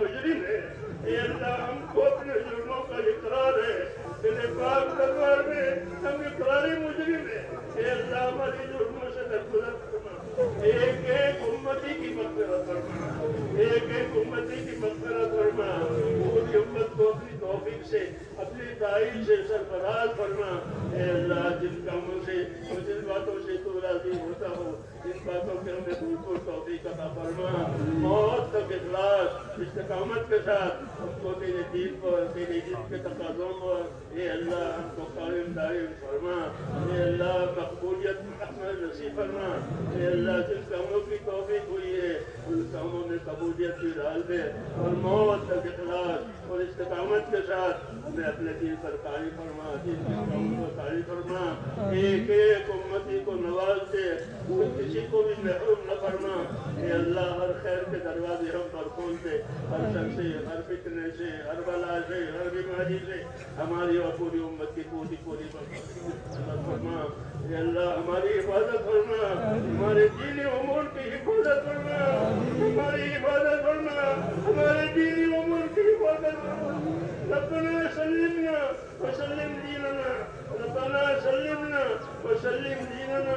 مجرم ہیں، اے اللہ ہم کو اپنے جرموں کا اقرار ہے، تیرے پاک دربار میں ہم اقراری مجرم ہیں، اے اللہ ہماری جرموں سے درگزر فرما، ایک ایک امتی کی مغفرت فرما، ایک ایک امتی کی مغفرت فرما، پوری امت کو اپنی توفیق سے اپنی دائی سے سرفراز فرما، اے اللہ جن کاموں سے اور جن باتوں سے تو راضی ہوتا ہو ان باتوں کے ہمیں بالکل توفیق عطا فرما، موت تک اخلاص استقامت کے ساتھ ہم کو تیرے دین پر تیرے جن کے تقاضوں پر اے اللہ ہم کو قائم دائم فرما، اے اللہ مقبولیت احمد نصیب فرما، اے اللہ جن کاموں کی توفیق ہوئی ہے ان کاموں میں قبولیت کی ڈال دے اور موت تک اخلاص اور استقامت کے ساتھ ہمیں اپنے دین پر قائم فرما، دین کے کاموں پر قائم فرما، ایک ایک امتی کو نواز دے، کسی کو بھی محروم نہ فرما، اے اللہ ہر خیر کے دروازے ہم پر کھول دے، ہر شر سے ہر فتنے سے ہر بلا سے ہر بیماری سے ہماری اور پوری امت کی پوری حفاظت فرما، اے اللہ ہماری حفاظت فرما، ہمارے دینی امور کی حفاظت فرما، ہماری حفاظت فرما، ہمارے دینی امور کی حفاظت فرما، ربنا سلمنا وسلم دیننا، ربنا سلمنا وسلم دیننا،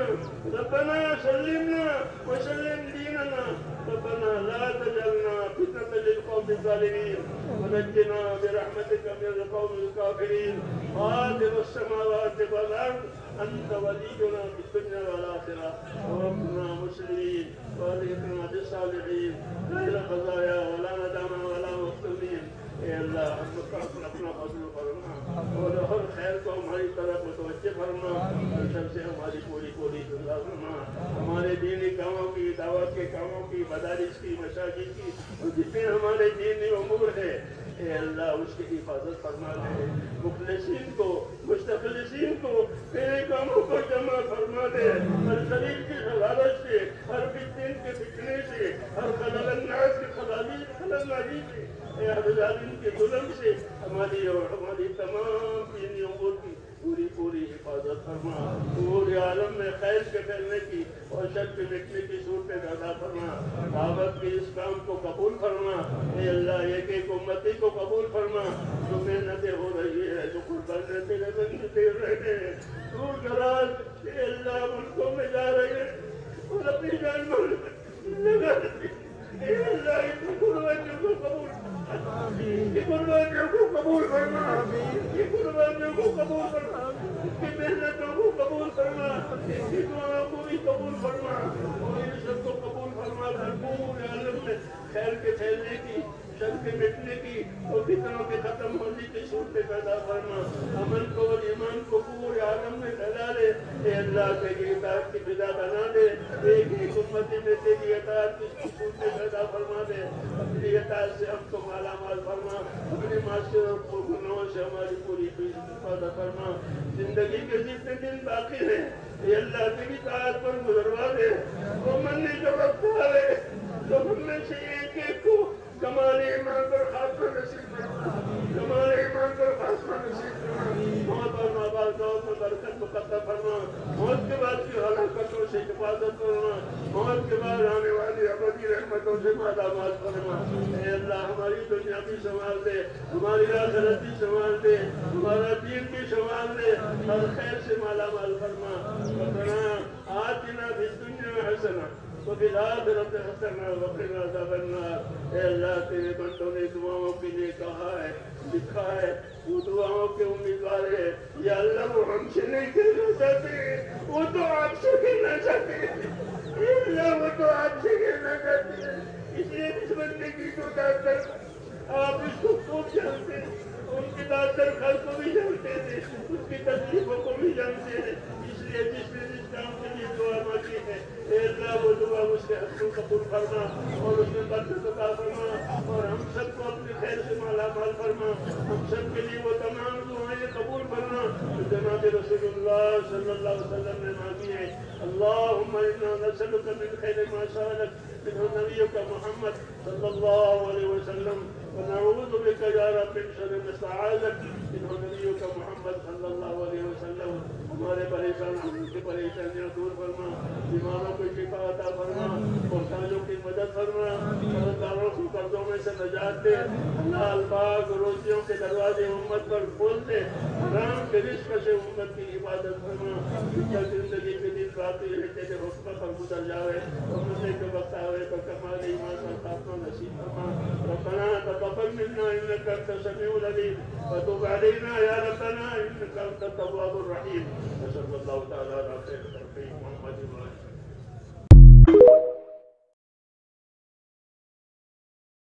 ربنا سلمنا وسلم دیننا، ربنا لا تجعلنا فتنة للقوم الظالمين ونجنا برحمتك من القوم الكافرين، فاطر السماوات والأرض أنت ولينا في الدنيا والآخرة، توفنا مسلمين وألحقنا بالصالحين غير خزايا ولا ندامة ولا مفتونين، اے اللہ ہم کو اپنا فضل فرما اور ہر خیر کو ہماری طرف متوجہ فرما، اور سب سے ہماری پوری دعا فرما، ہمارے دینی کاموں کی دعوت کے کاموں کی مدارس کی مساجد کی اور جتنے ہمارے دینی امور ہے اے اللہ اس کی حفاظت فرما دے، مخلصین کو مستخلصین کو تیرے کاموں کو جمع فرما دے، ہر شریر کی حلالت سے ہر فتن کے فتنے سے ہر خلل الناس کے خلل سے اے ظالم کے ظلم سے ہماری اور ہماری تمام دینی امور کی پوری حفاظت فرما، پورے عالم میں خیر کے پھیلنے کی اور شر کے مٹنے کی صورت پیدا فرما، دعوت کے اس کام کو قبول فرما، اے اللہ ایک ایک امتی کو قبول فرما، جو محنتیں ہو رہی ہے جو قربانیں تیرے بندے دے رہے ہیں دور دراز اے اللہ ملکوں میں جا رہے ہیں اور اپنی جان لگا اے اللہ ان قربانیوں کو قبول فرما، یہ قربانیوں کو قبول فرما، یہ قربانیوں کو قبول فرما، اس کی محنتوں کو قبول فرما، اس کی دعاؤں کو بھی قبول فرما اور ان سب کو قبول فرما کر پورے عالم میں خیر کے پھیلنے کی شر کے مٹنے کی اور فتنوں کے ختم ہونے کی صورت پیدا فرما، امن کو اور ایمان کو پورے عالم میں پھیلا دے، اے اللہ تیری اطاعت کی فضا بنا دے، ایک ایک امتی میں تیری اطاعت کی صورت پیدا فرما دے، اپنی اطاعت سے ہم کو مالا مال فرما، اپنی معاشرت اور گناہوں سے ہماری پوری حفاظت فرما، زندگی کے جتنے دن باقی ہیں اے اللہ تیری اطاعت پر گزروا دے، وہ مننے جو وقت آئے تو ہم میں سے ایک ایک کو کمال ایمان پر خاتمہ نصیب فرما، کمال ایمان پر خاتمہ نصیب فرما، موت اور ناباد موت میں برکت مقدر فرما، موت کے بعد کی ہلاکتوں سے حفاظت فرما، موت کے بعد آنے والی ابدی رحمتوں سے مالا مال فرما، اے اللہ ہماری دنیا بھی سنبھال دے، ہماری آخرت بھی سنبھال دے، ہمارا دین بھی سنبھال دے، ہر خیر سے مالا مال فرما، ربنا آتنا فی الدنیا حسنہ وفی الآخرۃ حسنہ وقنا عذاب النار، اے اللہ تیرے بندوں نے دعاؤں کے لیے کہا ہے لکھا ہے وہ دعاؤں کے امیدوار ہے، یا اللہ وہ ہم سے نہیں کہنا چاہتے وہ تو آپ سے کہنا چاہتے ہیں، اے اللہ وہ تو آپ سے کہنا چاہتے ہیں، اس لیے اس بندے کی تو داد در آپ اس کو خوب جانتے ہیں، ان کی داد در خل کو بھی جانتے ہیں، اس کی تکلیفوں کو بھی جانتے ہیں، اس لیے جس نے جس کام کے لیے دعا مانگی ہے اے اللہ وہ دعا اس کے حق کو قبول فرما اور اس میں برکت عطا فرما اور ہم سب کو اپنے خیر سے مالا مال فرما، ہم سب کے لیے وہ تمام دعائیں قبول فرما جو جناب رسول اللہ صلی اللہ علیہ وسلم نے مانگی ہے، اللہم انا نسألک من خیر ما سألک منہ نبیک محمد صلی اللہ علیہ وسلم ونعوذ بک یا رب من شر ما استعاذک منہ نبیک محمد صلی اللہ علیہ وسلم، ہمارے پریشانوں کی پریشانیاں دور فرما، بیماروں کو شفا عطا فرما، محتاجوں کی مدد فرما، قرضداروں کو قرضوں میں سے نجات دے، اللہ الپاک روزیوں کے دروازے امت پر کھول دے، حرام کے رزق سے امت کی عبادت فرما، جب زندگی کے دن باقی ہے تیرے حکم پر گزر جاوے، مرنے کے وقت آوے تو کمال ایمان کا خاتمہ نصیب فرما، ربنا تقبل منا انك انت السميع العليم وتب علينا يا ربنا انك انت التواب الرحيم، وصلى الله تعالى على خير خلقه محمد وعلى